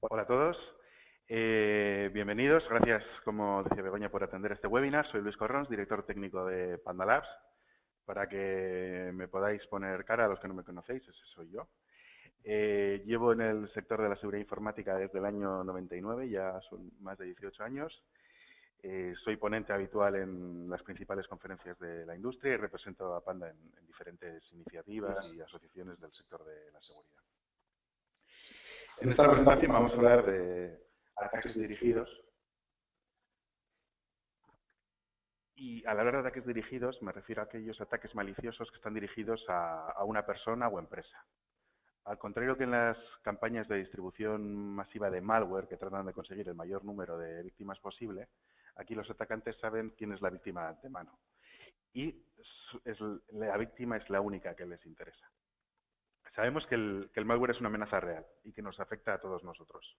Hola a todos, bienvenidos. Gracias, como decía Begoña, por atender este webinar. Soy Luis Corrons, director técnico de Panda Labs. Para que me podáis poner cara a los que no me conocéis, ese soy yo. Llevo en el sector de la seguridad informática desde el año 99, ya son más de 18 años. Soy ponente habitual en las principales conferencias de la industria y represento a Panda en diferentes iniciativas y asociaciones del sector de la seguridad. En esta presentación vamos a hablar de ataques dirigidos. Y al hablar de ataques dirigidos me refiero a aquellos ataques maliciosos que están dirigidos a una persona o empresa. Al contrario que en las campañas de distribución masiva de malware que tratan de conseguir el mayor número de víctimas posible, aquí los atacantes saben quién es la víctima de antemano. Y la víctima es la única que les interesa. Sabemos que el malware es una amenaza real y que nos afecta a todos nosotros.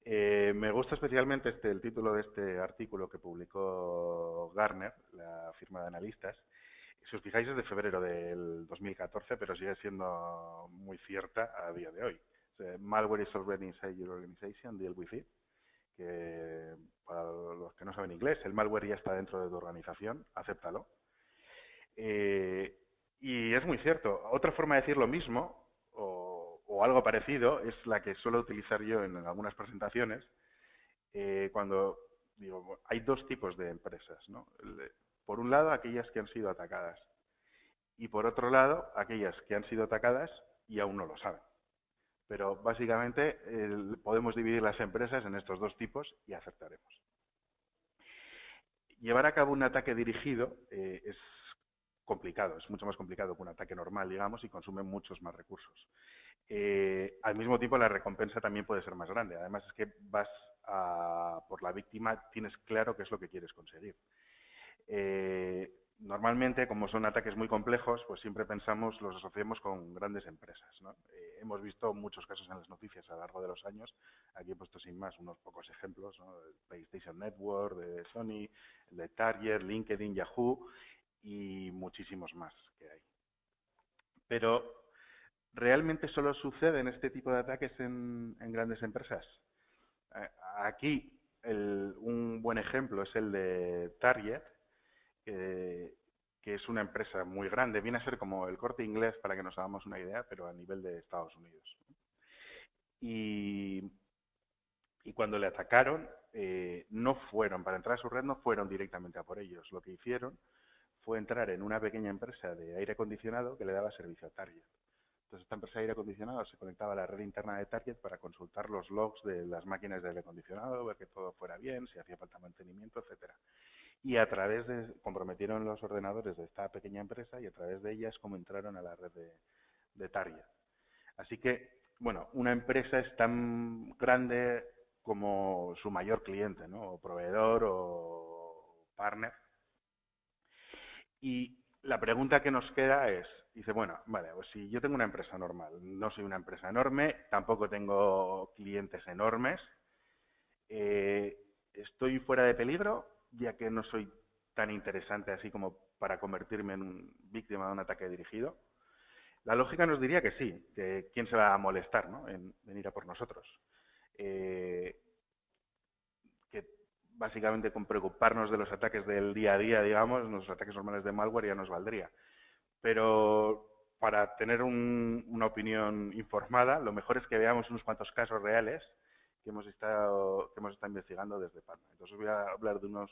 Me gusta especialmente el título de este artículo que publicó Gartner, la firma de analistas. Si os fijáis es de febrero del 2014, pero sigue siendo muy cierta a día de hoy. Malware is already inside your organization, deal with it. Que para los que no saben inglés, el malware ya está dentro de tu organización, acéptalo. Y es muy cierto. Otra forma de decir lo mismo, o algo parecido, es la que suelo utilizar yo en algunas presentaciones, cuando digo, hay dos tipos de empresas, ¿no? Por un lado, aquellas que han sido atacadas. Y por otro lado, aquellas que han sido atacadas y aún no lo saben. Pero básicamente podemos dividir las empresas en estos dos tipos y acertaremos. Llevar a cabo un ataque dirigido es complicado, es mucho más complicado que un ataque normal, digamos, y consume muchos más recursos. Al mismo tiempo, la recompensa también puede ser más grande. Además, es que vas por la víctima, tienes claro qué es lo que quieres conseguir. Normalmente, como son ataques muy complejos, pues siempre pensamos, los asociamos con grandes empresas, ¿no? Hemos visto muchos casos en las noticias a lo largo de los años. Aquí he puesto sin más unos pocos ejemplos, ¿no? El PlayStation Network de Sony, el de Target, LinkedIn, Yahoo y muchísimos más que hay. Pero, ¿realmente solo suceden este tipo de ataques en grandes empresas? Aquí un buen ejemplo es el de Target, que es una empresa muy grande, viene a ser como el Corte Inglés, para que nos hagamos una idea, pero a nivel de Estados Unidos. Y cuando le atacaron, no fueron, para entrar a su red no fueron directamente a por ellos. Lo que hicieron fue entrar en una pequeña empresa de aire acondicionado que le daba servicio a Target. Entonces, esta empresa de aire acondicionado se conectaba a la red interna de Target para consultar los logs de las máquinas de aire acondicionado, ver que todo fuera bien, si hacía falta mantenimiento, etcétera. Y a través comprometieron los ordenadores de esta pequeña empresa y a través de ellas como entraron a la red de Target. Así que, bueno, una empresa es tan grande como su mayor cliente, ¿no? O proveedor o partner. Y la pregunta que nos queda es, dice, bueno, vale, pues si yo tengo una empresa normal, no soy una empresa enorme, tampoco tengo clientes enormes, ¿estoy fuera de peligro, ya que no soy tan interesante así como para convertirme en un víctima de un ataque dirigido? La lógica nos diría que sí, que quién se va a molestar, ¿no?, en venir a por nosotros. Que básicamente con preocuparnos de los ataques del día a día, digamos, los ataques normales de malware ya nos valdría. Pero para tener una opinión informada, lo mejor es que veamos unos cuantos casos reales que hemos estado investigando desde Panda. Entonces os voy a hablar de unos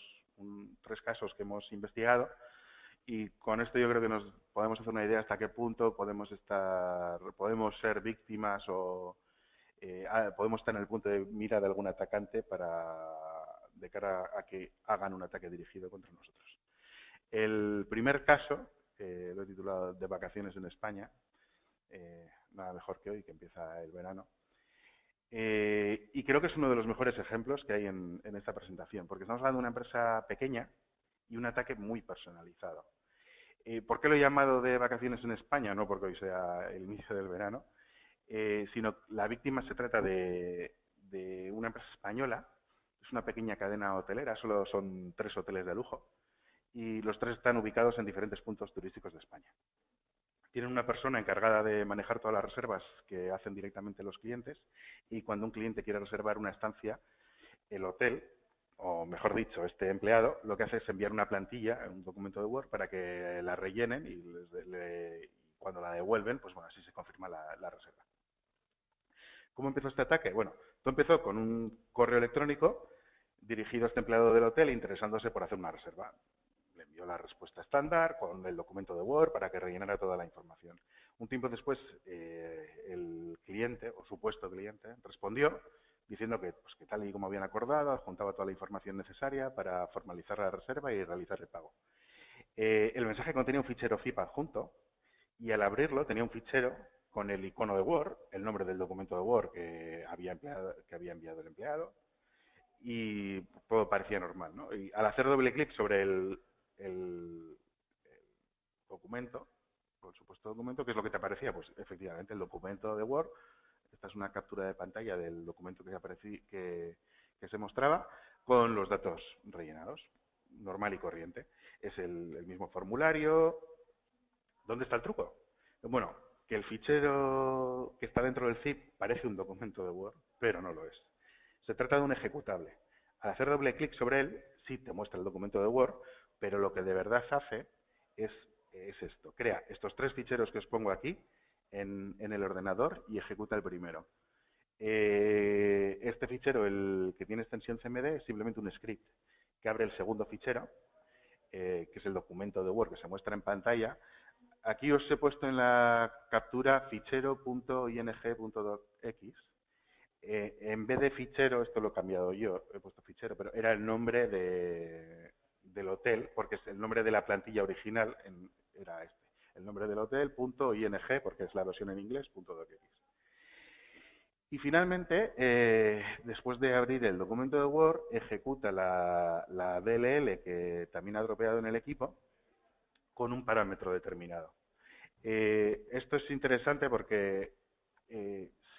3 casos que hemos investigado y con esto yo creo que nos podemos hacer una idea hasta qué punto podemos ser víctimas o podemos estar en el punto de mira de algún atacante de cara a que hagan un ataque dirigido contra nosotros. El primer caso, lo he titulado De vacaciones en España, nada mejor que hoy, que empieza el verano. Y creo que es uno de los mejores ejemplos que hay en esta presentación, porque estamos hablando de una empresa pequeña y un ataque muy personalizado. ¿Por qué lo he llamado De vacaciones en España? No porque hoy sea el inicio del verano, sino la víctima se trata de una empresa española, es una pequeña cadena hotelera, solo son 3 hoteles de lujo, y los 3 están ubicados en diferentes puntos turísticos de España. Tienen una persona encargada de manejar todas las reservas que hacen directamente los clientes y cuando un cliente quiere reservar una estancia, el hotel, o mejor dicho, este empleado, lo que hace es enviar una plantilla, un documento de Word, para que la rellenen y cuando la devuelven, pues bueno, así se confirma la reserva. ¿Cómo empezó este ataque? Bueno, todo empezó con un correo electrónico dirigido a este empleado del hotel interesándose por hacer una reserva. Le envió la respuesta estándar con el documento de Word para que rellenara toda la información. Un tiempo después, el cliente, o supuesto cliente, respondió diciendo pues, que tal y como habían acordado, adjuntaba toda la información necesaria para formalizar la reserva y realizar el pago. El mensaje contenía un fichero zip adjunto y al abrirlo tenía un fichero con el icono de Word, el nombre del documento de Word que había enviado el empleado, y todo parecía normal, ¿no? Y al hacer doble clic sobre el documento, por supuesto documento, ¿qué es lo que te aparecía? Pues efectivamente el documento de Word. Esta es una captura de pantalla del documento que se mostraba con los datos rellenados, normal y corriente. Es el mismo formulario. ¿Dónde está el truco? Bueno, que el fichero que está dentro del zip parece un documento de Word, pero no lo es. Se trata de un ejecutable. Al hacer doble clic sobre él, sí te muestra el documento de Word, pero lo que de verdad hace es esto. Crea estos tres ficheros que os pongo aquí en el ordenador y ejecuta el primero. Este fichero, el que tiene extensión CMD, es simplemente un script que abre el segundo fichero, que es el documento de Word que se muestra en pantalla. Aquí os he puesto en la captura fichero.ing.docx. En vez de fichero, esto lo he cambiado yo, he puesto fichero, pero era el nombre del hotel, porque es el nombre de la plantilla original era este. El nombre del hotel, .ing, porque es la versión en inglés, .docx. Y finalmente, después de abrir el documento de Word, ejecuta la DLL que también ha dropeado en el equipo con un parámetro determinado. Esto es interesante porque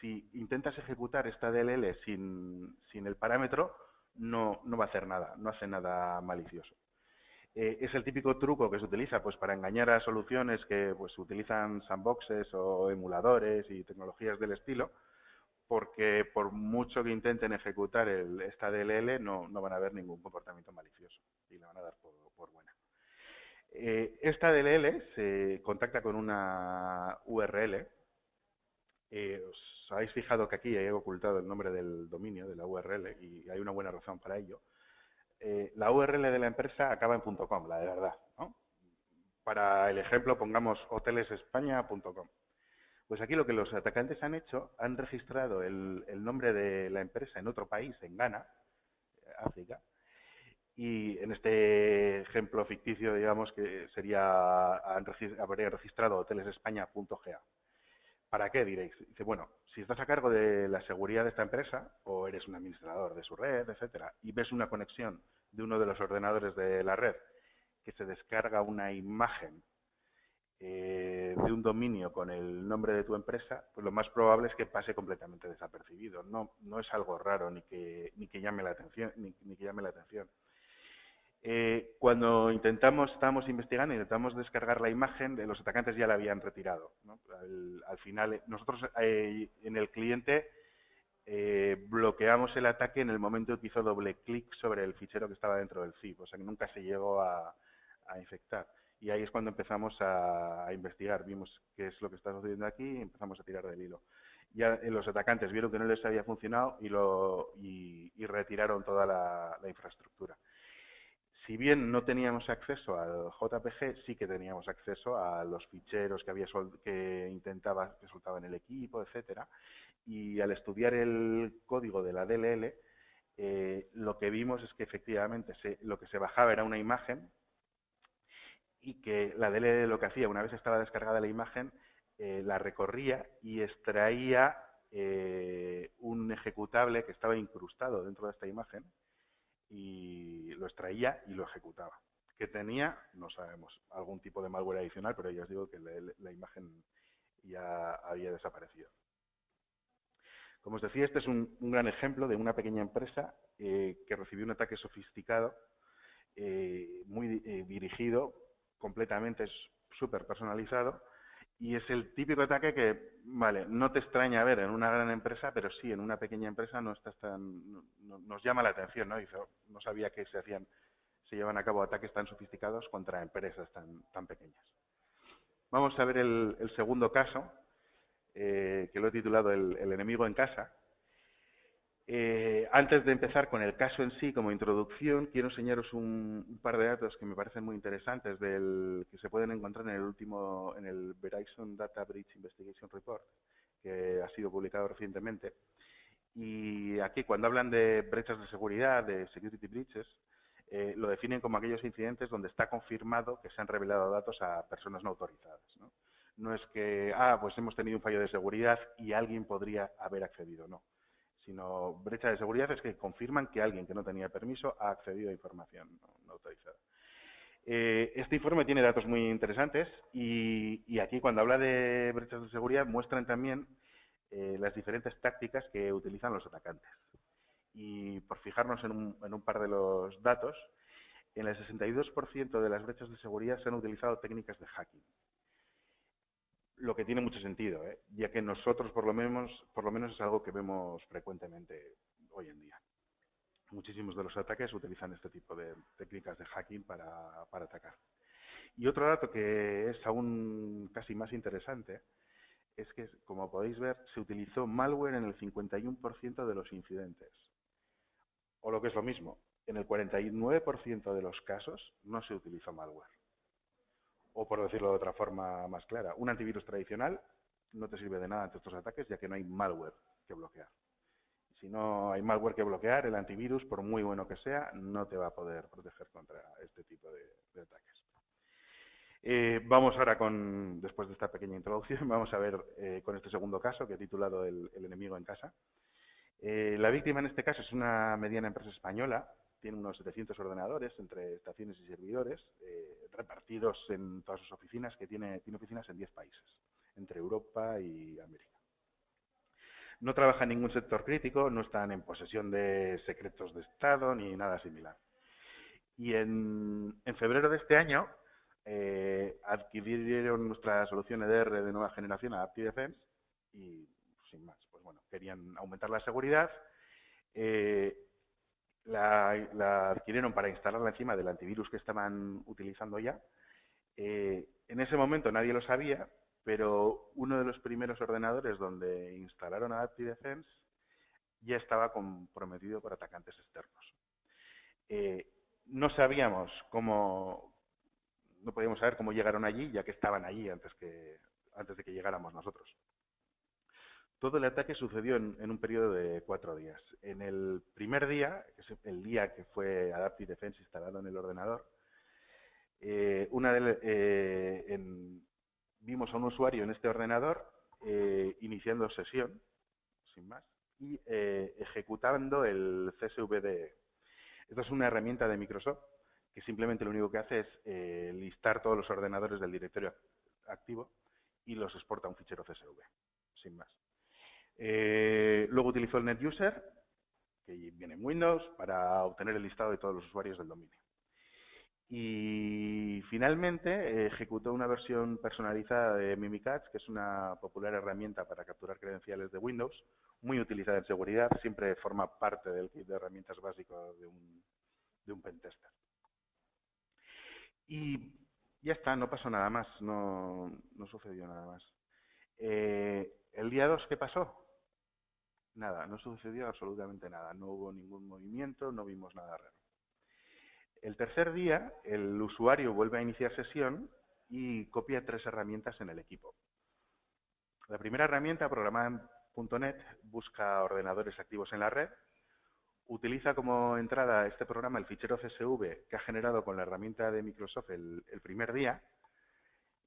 si intentas ejecutar esta DLL sin el parámetro, no va a hacer nada, no hace nada malicioso. Es el típico truco que se utiliza pues, para engañar a soluciones que pues, utilizan sandboxes o emuladores y tecnologías del estilo, porque por mucho que intenten ejecutar esta DLL no van a ver ningún comportamiento malicioso y la van a dar por buena. Esta DLL se contacta con una URL. Os habéis fijado que aquí he ocultado el nombre del dominio de la URL y hay una buena razón para ello. La URL de la empresa acaba en .com, la de verdad, ¿no? Para el ejemplo pongamos hotelesespaña.com. Pues aquí lo que los atacantes han hecho, han registrado el nombre de la empresa en otro país, en Ghana, África, y en este ejemplo ficticio, digamos que habría registrado hotelesespaña.ga. ¿Para qué, diréis? Dice, bueno, si estás a cargo de la seguridad de esta empresa, o eres un administrador de su red, etcétera, y ves una conexión de uno de los ordenadores de la red que se descarga una imagen de un dominio con el nombre de tu empresa, pues lo más probable es que pase completamente desapercibido. No es algo raro ni que llame la atención, ni que llame la atención. Cuando estábamos investigando, intentamos descargar la imagen, los atacantes ya la habían retirado, ¿no? Al final, nosotros en el cliente bloqueamos el ataque en el momento que hizo doble clic sobre el fichero que estaba dentro del zip, o sea que nunca se llegó a infectar. Y ahí es cuando empezamos a investigar, vimos qué es lo que está sucediendo aquí y empezamos a tirar del hilo. Ya los atacantes vieron que no les había funcionado y retiraron toda la infraestructura. Si bien no teníamos acceso al JPG, sí que teníamos acceso a los ficheros que soltaba en el equipo, etcétera. Y al estudiar el código de la DLL, lo que vimos es que efectivamente lo que se bajaba era una imagen y que la DLL lo que hacía, una vez estaba descargada la imagen, la recorría y extraía un ejecutable que estaba incrustado dentro de esta imagen y lo extraía y lo ejecutaba. ¿Qué tenía? No sabemos. Algún tipo de malware adicional, pero ya os digo que la imagen ya había desaparecido. Como os decía, este es un gran ejemplo de una pequeña empresa que recibió un ataque sofisticado, muy dirigido, completamente súper personalizado Y es el típico ataque que, vale, no te extraña ver en una gran empresa, pero sí en una pequeña empresa no estás tan, nos llama la atención, ¿no? Dice, "Oh, no sabía que se llevan a cabo ataques tan sofisticados contra empresas tan pequeñas". Vamos a ver el segundo caso, que lo he titulado el enemigo en casa. Antes de empezar con el caso en sí, como introducción, quiero enseñaros un par de datos que me parecen muy interesantes que se pueden encontrar en el Verizon Data Breach Investigation Report, que ha sido publicado recientemente. Y aquí, cuando hablan de brechas de seguridad, de security breaches, lo definen como aquellos incidentes donde está confirmado que se han revelado datos a personas no autorizadas, ¿no? No es que, pues hemos tenido un fallo de seguridad y alguien podría haber accedido, no. Sino brecha de seguridad es que confirman que alguien que no tenía permiso ha accedido a información no autorizada. Este informe tiene datos muy interesantes y aquí, cuando habla de brechas de seguridad, muestran también las diferentes tácticas que utilizan los atacantes. Y por fijarnos en un par de los datos, en el 62% de las brechas de seguridad se han utilizado técnicas de hacking. Lo que tiene mucho sentido, ya que nosotros por lo menos es algo que vemos frecuentemente hoy en día. Muchísimos de los ataques utilizan este tipo de técnicas de hacking para atacar. Y otro dato que es aún casi más interesante es que, como podéis ver, se utilizó malware en el 51% de los incidentes. O lo que es lo mismo, en el 49% de los casos no se utilizó malware. O, por decirlo de otra forma más clara, un antivirus tradicional no te sirve de nada ante estos ataques, ya que no hay malware que bloquear. Si no hay malware que bloquear, el antivirus, por muy bueno que sea, no te va a poder proteger contra este tipo de ataques. Vamos ahora después de esta pequeña introducción, vamos a ver con este segundo caso, que he titulado el enemigo en casa. La víctima en este caso es una mediana empresa española, tiene unos 700 ordenadores entre estaciones y servidores, repartidos en todas sus oficinas, que tiene oficinas en 10 países, entre Europa y América. No trabaja en ningún sector crítico, no están en posesión de secretos de Estado ni nada similar. Y en febrero de este año adquirieron nuestra solución EDR de nueva generación a AppDefense y, sin más, pues bueno, querían aumentar la seguridad. La adquirieron para instalarla encima del antivirus que estaban utilizando ya. En ese momento nadie lo sabía, pero uno de los primeros ordenadores donde instalaron a AppDefense ya estaba comprometido por atacantes externos. No sabíamos no podíamos saber cómo llegaron allí, ya que estaban allí antes de que llegáramos nosotros. Todo el ataque sucedió en un periodo de 4 días. En el primer día, que es el día que fue Adaptive Defense instalado en el ordenador, vimos a un usuario en este ordenador iniciando sesión, sin más, y ejecutando el CSVD. Esta es una herramienta de Microsoft que simplemente lo único que hace es listar todos los ordenadores del directorio activo y los exporta a un fichero CSV, sin más. Luego utilizó el NetUser, que viene en Windows, para obtener el listado de todos los usuarios del dominio. Y finalmente ejecutó una versión personalizada de Mimikatz, que es una popular herramienta para capturar credenciales de Windows, muy utilizada en seguridad, siempre forma parte del kit de herramientas básico de un pentester. Y ya está, no pasó nada más, no sucedió nada más. El día 2, ¿qué pasó? Nada, no sucedió absolutamente nada, no hubo ningún movimiento, no vimos nada raro. El tercer día, el usuario vuelve a iniciar sesión y copia 3 herramientas en el equipo. La primera herramienta, programada en .NET, busca ordenadores activos en la red, utiliza como entrada este programa el fichero CSV que ha generado con la herramienta de Microsoft el primer día.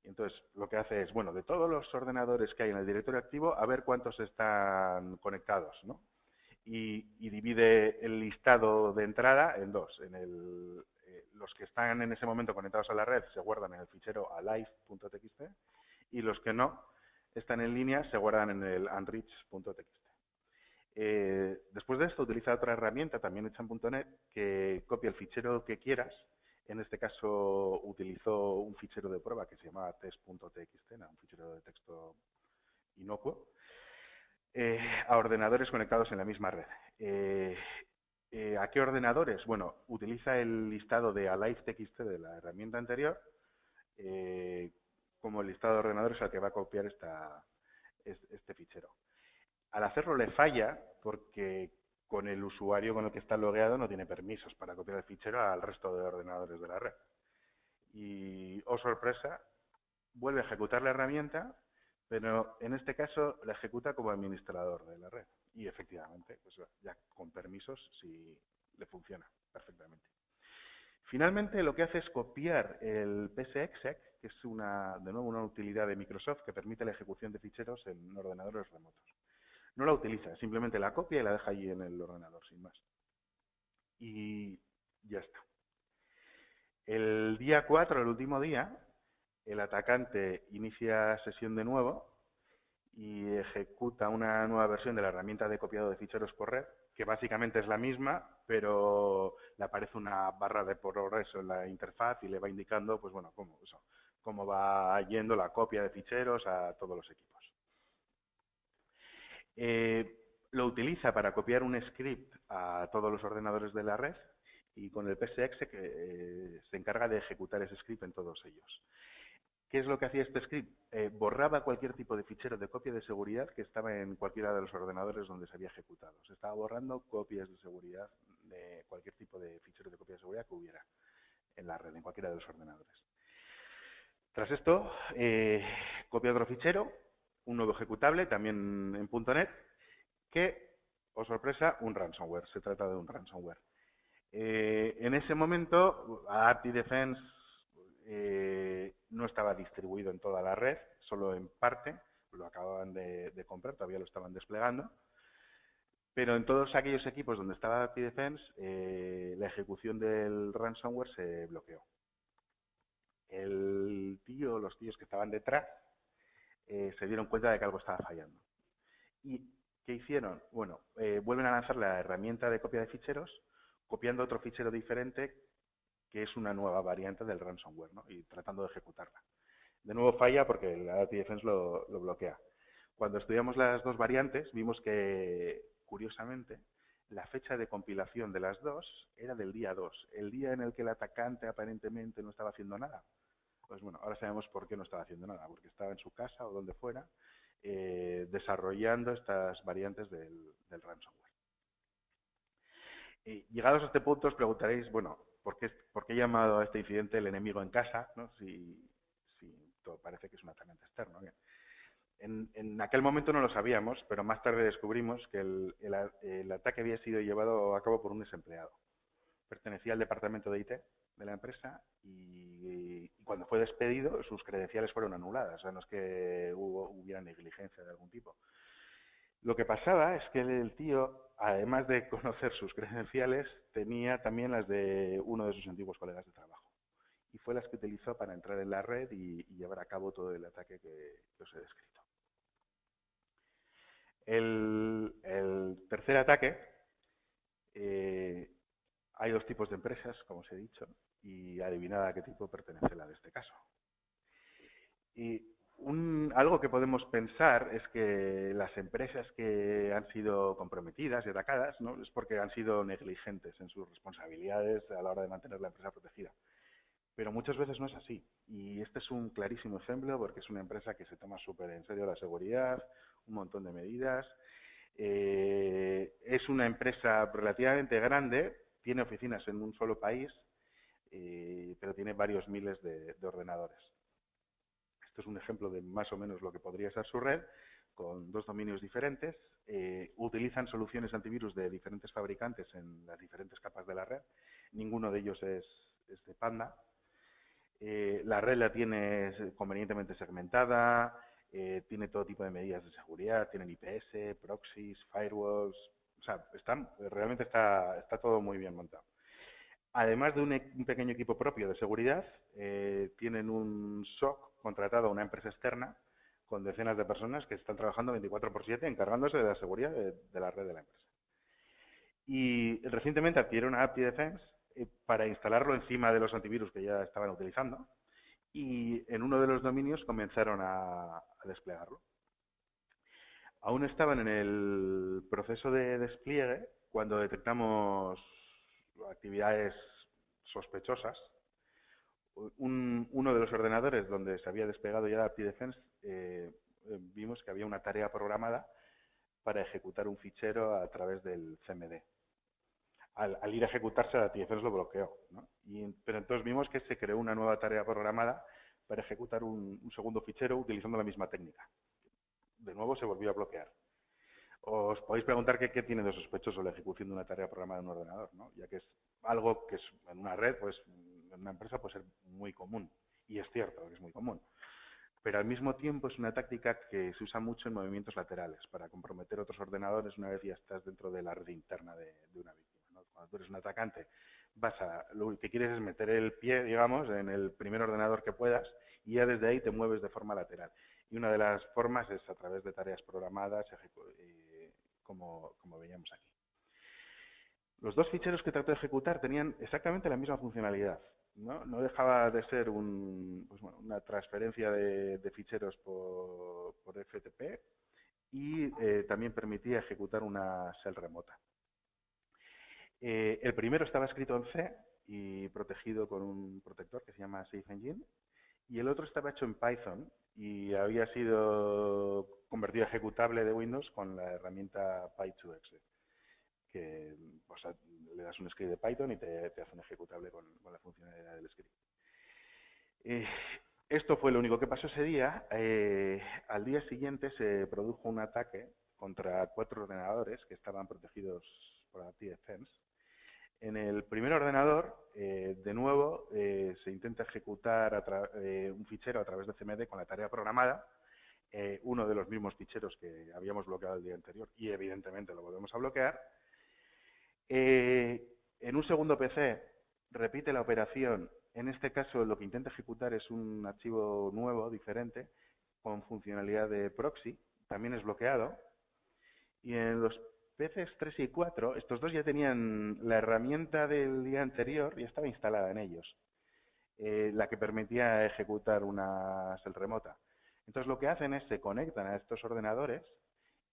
Y entonces lo que hace es, bueno, de todos los ordenadores que hay en el directorio activo, a ver cuántos están conectados, ¿no? Y divide el listado de entrada en dos. Los que están en ese momento conectados a la red se guardan en el fichero alive.txt y los que no están en línea se guardan en el unreach.txt. Después de esto utiliza otra herramienta también hecha en .NET que copia el fichero que quieras En este caso utilizó un fichero de prueba que se llamaba test.txt, un fichero de texto inocuo, a ordenadores conectados en la misma red. ¿A qué ordenadores? Bueno, utiliza el listado de alive.txt de la herramienta anterior eh, como el listado de ordenadores al que va a copiar este fichero. Al hacerlo le falla porque con el usuario con el que está logueado no tiene permisos para copiar el fichero al resto de ordenadores de la red. Y, oh sorpresa, vuelve a ejecutar la herramienta, pero en este caso la ejecuta como administrador de la red. Y efectivamente, pues ya con permisos sí le funciona perfectamente. Finalmente lo que hace es copiar el psexec, que es de nuevo una utilidad de Microsoft que permite la ejecución de ficheros en ordenadores remotos. No la utiliza, simplemente la copia y la deja allí en el ordenador, sin más. Y ya está. El día 4, el último día, el atacante inicia sesión de nuevo y ejecuta una nueva versión de la herramienta de copiado de ficheros por red, que básicamente es la misma, pero le aparece una barra de progreso en la interfaz y le va indicando, pues bueno, cómo va yendo la copia de ficheros a todos los equipos. Lo utiliza para copiar un script a todos los ordenadores de la red y con el PSX se encarga de ejecutar ese script en todos ellos. ¿Qué es lo que hacía este script? Borraba cualquier tipo de fichero de copia de seguridad que estaba en cualquiera de los ordenadores donde se había ejecutado. Se estaba borrando copias de seguridad de cualquier tipo de fichero de copia de seguridad que hubiera en la red, en cualquiera de los ordenadores. Tras esto, copia otro fichero, un nuevo ejecutable, también en .NET, que, oh sorpresa, un ransomware. Se trata de un ransomware. En ese momento, APT-Defense no estaba distribuido en toda la red, solo en parte, lo acababan de comprar, todavía lo estaban desplegando, pero en todos aquellos equipos donde estaba APT-Defense, la ejecución del ransomware se bloqueó. Los tíos que estaban detrás, se dieron cuenta de que algo estaba fallando. ¿Y qué hicieron? Bueno, vuelven a lanzar la herramienta de copia de ficheros, copiando otro fichero diferente que es una nueva variante del ransomware, ¿no? Y tratando de ejecutarla. De nuevo falla porque el APT-Defense lo bloquea. Cuando estudiamos las dos variantes, vimos que, curiosamente, la fecha de compilación de las dos era del día 2, el día en el que el atacante aparentemente no estaba haciendo nada. Pues bueno, ahora sabemos por qué no estaba haciendo nada, porque estaba en su casa o donde fuera, desarrollando estas variantes del ransomware. Llegados a este punto os preguntaréis, bueno, ¿por qué he llamado a este incidente el enemigo en casa? ¿No? Si todo parece que es un atacante externo. En aquel momento no lo sabíamos, pero más tarde descubrimos que el ataque había sido llevado a cabo por un desempleado. Pertenecía al departamento de IT de la empresa y cuando fue despedido sus credenciales fueron anuladas. O sea, no es que hubiera negligencia de algún tipo. Lo que pasaba es que el tío, además de conocer sus credenciales, tenía también las de uno de sus antiguos colegas de trabajo. Y fue las que utilizó para entrar en la red y llevar a cabo todo el ataque que os he descrito. El tercer ataque, hay dos tipos de empresas, como os he dicho, y adivinad a qué tipo pertenece la de este caso. Y algo que podemos pensar es que las empresas que han sido comprometidas y atacadas, ¿no?, es porque han sido negligentes en sus responsabilidades a la hora de mantener la empresa protegida. Pero muchas veces no es así. Y este es un clarísimo ejemplo porque es una empresa que se toma súper en serio la seguridad, un montón de medidas. Es una empresa relativamente grande, tiene oficinas en un solo país, pero tiene varios miles de ordenadores. Esto es un ejemplo de más o menos lo que podría ser su red, con dos dominios diferentes. Utilizan soluciones antivirus de diferentes fabricantes en las diferentes capas de la red. Ninguno de ellos es de Panda. La red la tiene convenientemente segmentada, tiene todo tipo de medidas de seguridad, tienen IPS, proxies, firewalls. O sea, realmente está todo muy bien montado. Además de un pequeño equipo propio de seguridad, tienen un SOC contratado a una empresa externa con decenas de personas que están trabajando 24/7 encargándose de la seguridad de la red de la empresa. Y recientemente adquirieron a APT-Defense para instalarlo encima de los antivirus que ya estaban utilizando, y en uno de los dominios comenzaron a desplegarlo. Aún estaban en el proceso de despliegue cuando detectamos actividades sospechosas. Uno de los ordenadores donde se había desplegado ya API Defense, vimos que había una tarea programada para ejecutar un fichero a través del CMD. Al ir a ejecutarse, API Defense lo bloqueó, ¿no? Pero entonces vimos que se creó una nueva tarea programada para ejecutar un segundo fichero utilizando la misma técnica. De nuevo se volvió a bloquear. Os podéis preguntar qué tiene de sospechoso la ejecución de una tarea programada en un ordenador, ¿no? Ya que es algo que es en una red, pues en una empresa puede ser muy común. Y es cierto que es muy común. Pero al mismo tiempo es una táctica que se usa mucho en movimientos laterales para comprometer otros ordenadores una vez ya estás dentro de la red interna de una víctima, ¿no? Cuando tú eres un atacante, lo que quieres es meter el pie, digamos, en el primer ordenador que puedas y ya desde ahí te mueves de forma lateral. Y una de las formas es a través de tareas programadas, como veíamos aquí. Los dos ficheros que trató de ejecutar tenían exactamente la misma funcionalidad. No dejaba de ser una transferencia de ficheros por FTP y también permitía ejecutar una shell remota. El primero estaba escrito en C y protegido con un protector que se llama SafeEngine, y el otro estaba hecho en Python y había sido convertido a ejecutable de Windows con la herramienta Py2Exe, que le das un script de Python y te hace un ejecutable con la funcionalidad del script. Esto fue lo único que pasó ese día. Al día siguiente se produjo un ataque contra 4 ordenadores que estaban protegidos por API Defense. En el primer ordenador, de nuevo, se intenta ejecutar un fichero a través de CMD con la tarea programada, uno de los mismos ficheros que habíamos bloqueado el día anterior, y evidentemente lo volvemos a bloquear. En un segundo PC repite la operación. En este caso lo que intenta ejecutar es un archivo nuevo, diferente, con funcionalidad de proxy. También es bloqueado. Y en los PCs 3 y 4, estos dos ya tenían la herramienta del día anterior y estaba instalada en ellos, la que permitía ejecutar una shell remota. Entonces lo que hacen es se conectan a estos ordenadores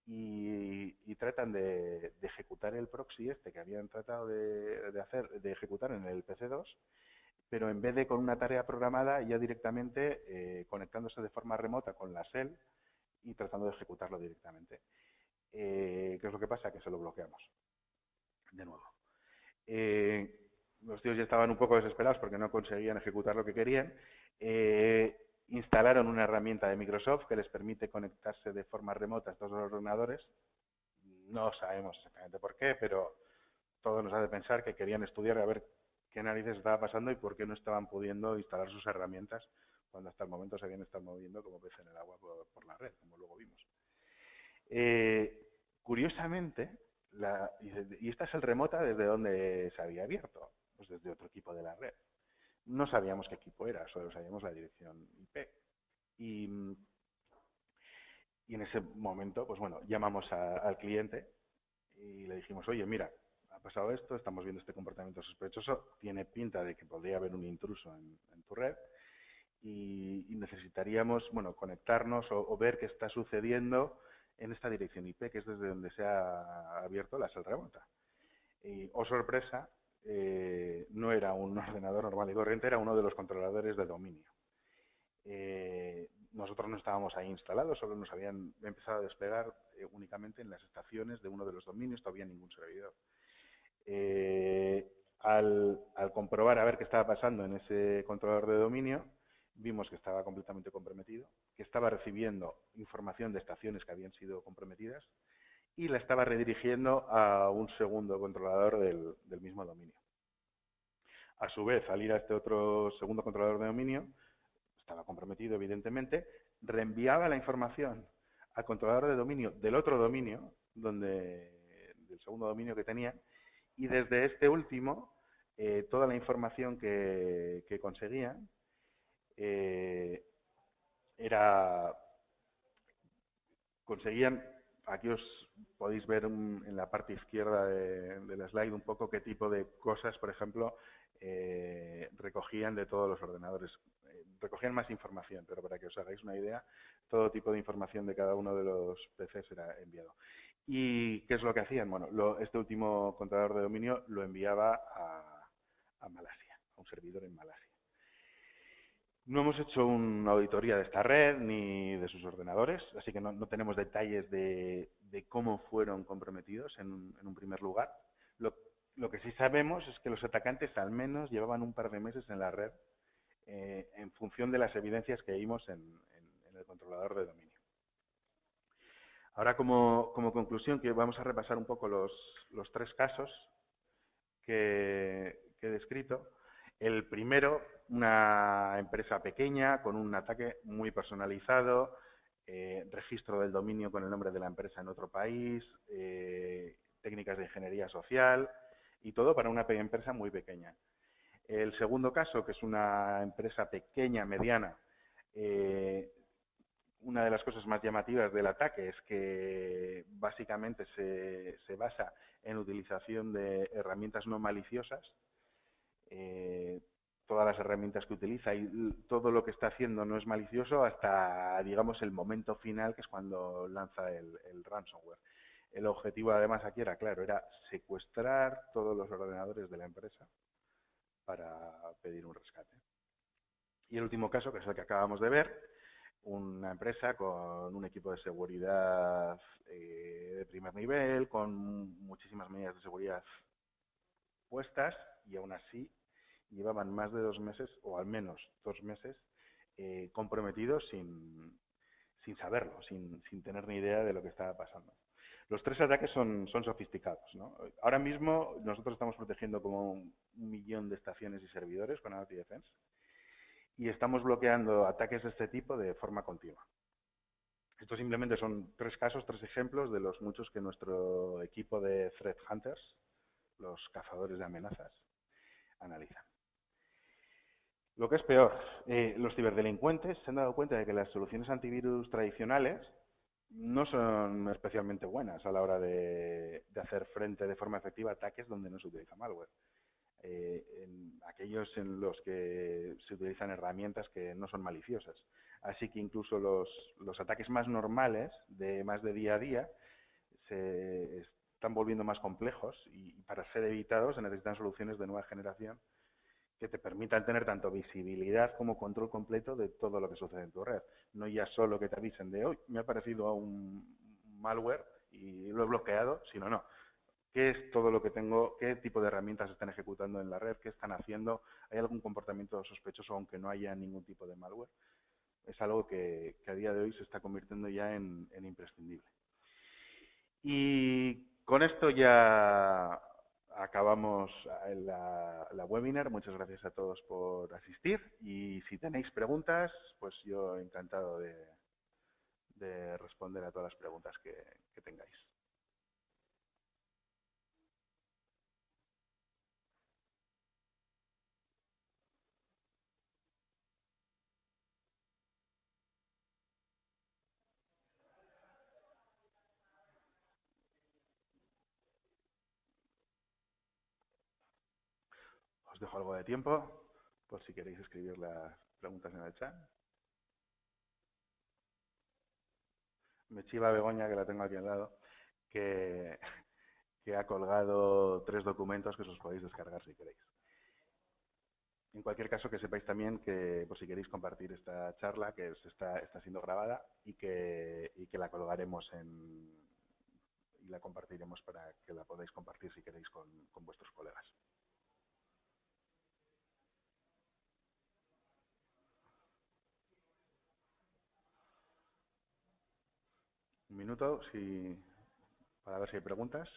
y tratan de ejecutar el proxy que habían tratado de ejecutar en el PC2, pero en vez de con una tarea programada, ya directamente conectándose de forma remota con la shell y tratando de ejecutarlo directamente. ¿Qué es lo que pasa? Que se lo bloqueamos de nuevo. Los tíos ya estaban un poco desesperados porque no conseguían ejecutar lo que querían. Instalaron una herramienta de Microsoft que les permite conectarse de forma remota a estos ordenadores. No sabemos exactamente por qué, pero todo nos hace pensar que querían estudiar a ver qué narices estaba pasando y por qué no estaban pudiendo instalar sus herramientas cuando hasta el momento se habían estado moviendo como pez en el agua por la red, como luego vimos. Curiosamente, y esta es el remota desde donde se había abierto, pues desde otro equipo de la red. No sabíamos qué equipo era, solo sabíamos la dirección IP. Y en ese momento, pues bueno, llamamos al cliente y le dijimos, oye, mira, ha pasado esto, estamos viendo este comportamiento sospechoso, tiene pinta de que podría haber un intruso en tu red y necesitaríamos, bueno, conectarnos o ver qué está sucediendo en esta dirección IP, que es desde donde se ha abierto la shell remota. Y, oh sorpresa, no era un ordenador normal y corriente, era uno de los controladores de dominio. Nosotros no estábamos ahí instalados, solo nos habían empezado a desplegar únicamente en las estaciones de uno de los dominios, todavía ningún servidor. Al comprobar a ver qué estaba pasando en ese controlador de dominio, vimos que estaba completamente comprometido, que estaba recibiendo información de estaciones que habían sido comprometidas y la estaba redirigiendo a un segundo controlador del mismo dominio. A su vez, al ir a este otro segundo controlador de dominio, estaba comprometido evidentemente, reenviaba la información al controlador de dominio del otro dominio, del segundo dominio que tenía, y desde este último, toda la información que conseguían conseguían aquí os podéis ver en la parte izquierda de la slide un poco qué tipo de cosas, por ejemplo, recogían de todos los ordenadores. Recogían más información, pero para que os hagáis una idea, todo tipo de información de cada uno de los PCs era enviado. ¿Y qué es lo que hacían? Bueno, este último controlador de dominio lo enviaba a Malasia, a un servidor en Malasia. No hemos hecho una auditoría de esta red ni de sus ordenadores, así que no tenemos detalles de cómo fueron comprometidos en un primer lugar. Lo, lo que sí sabemos es que los atacantes al menos llevaban un par de meses en la red en función de las evidencias que vimos en el controlador de dominio. Ahora, como conclusión, que vamos a repasar un poco los tres casos que he descrito. El primero, una empresa pequeña con un ataque muy personalizado, registro del dominio con el nombre de la empresa en otro país, técnicas de ingeniería social y todo para una empresa muy pequeña. El segundo caso, que es una empresa pequeña, mediana, una de las cosas más llamativas del ataque es que básicamente se basa en utilización de herramientas no maliciosas. Eh, Todas las herramientas que utiliza y todo lo que está haciendo no es malicioso hasta, digamos, el momento final, que es cuando lanza el ransomware. El objetivo, además, aquí era claro, era secuestrar todos los ordenadores de la empresa para pedir un rescate. Y el último caso, que es el que acabamos de ver, una empresa con un equipo de seguridad de primer nivel, con muchísimas medidas de seguridad puestas, y aún así llevaban más de 2 meses, o al menos 2 meses, comprometidos sin saberlo, sin tener ni idea de lo que estaba pasando. Los tres ataques son sofisticados, ¿no? Ahora mismo nosotros estamos protegiendo como 1 millón de estaciones y servidores con Anti Defense y estamos bloqueando ataques de este tipo de forma continua. Estos simplemente son tres casos, tres ejemplos de los muchos que nuestro equipo de Threat Hunters, los cazadores de amenazas, analizan. Lo que es peor, los ciberdelincuentes se han dado cuenta de que las soluciones antivirus tradicionales no son especialmente buenas a la hora de hacer frente de forma efectiva a ataques donde no se utiliza malware. En aquellos en los que se utilizan herramientas que no son maliciosas. Así que incluso los ataques más normales, más de día a día, se están volviendo más complejos y para ser evitados se necesitan soluciones de nueva generación que te permitan tener tanto visibilidad como control completo de todo lo que sucede en tu red. No ya solo que te avisen de hoy me ha aparecido un malware y lo he bloqueado, sino no. ¿Qué es todo lo que tengo? ¿Qué tipo de herramientas están ejecutando en la red? ¿Qué están haciendo? ¿Hay algún comportamiento sospechoso aunque no haya ningún tipo de malware? Es algo que a día de hoy se está convirtiendo ya en imprescindible. Y con esto ya acabamos la webinar. Muchas gracias a todos por asistir y si tenéis preguntas, pues yo encantado de responder a todas las preguntas que tengáis. Os dejo algo de tiempo por si queréis escribir las preguntas en el chat. Me chiva Begoña, que la tengo aquí al lado, que, que ha colgado 3 documentos que os podéis descargar si queréis. En cualquier caso, que sepáis también que, por si queréis compartir esta charla, que está siendo grabada y que la colgaremos y la compartiremos para que la podáis compartir si queréis con vuestros colegas. Un minuto para ver si hay preguntas.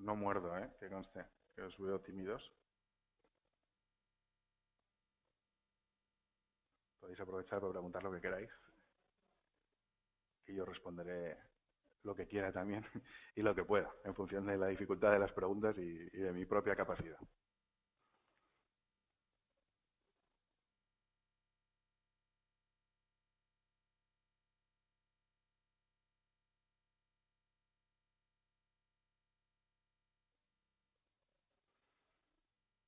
No muerdo, ¿eh? Que conste, que os veo tímidos. Podéis aprovechar para preguntar lo que queráis, y yo responderé lo que quiera también y lo que pueda, en función de la dificultad de las preguntas y de mi propia capacidad.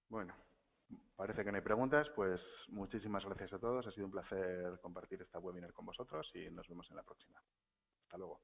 Bueno, parece que no hay preguntas, pues muchísimas gracias a todos. Ha sido un placer compartir esta webinar con vosotros y nos vemos en la próxima. Hasta luego.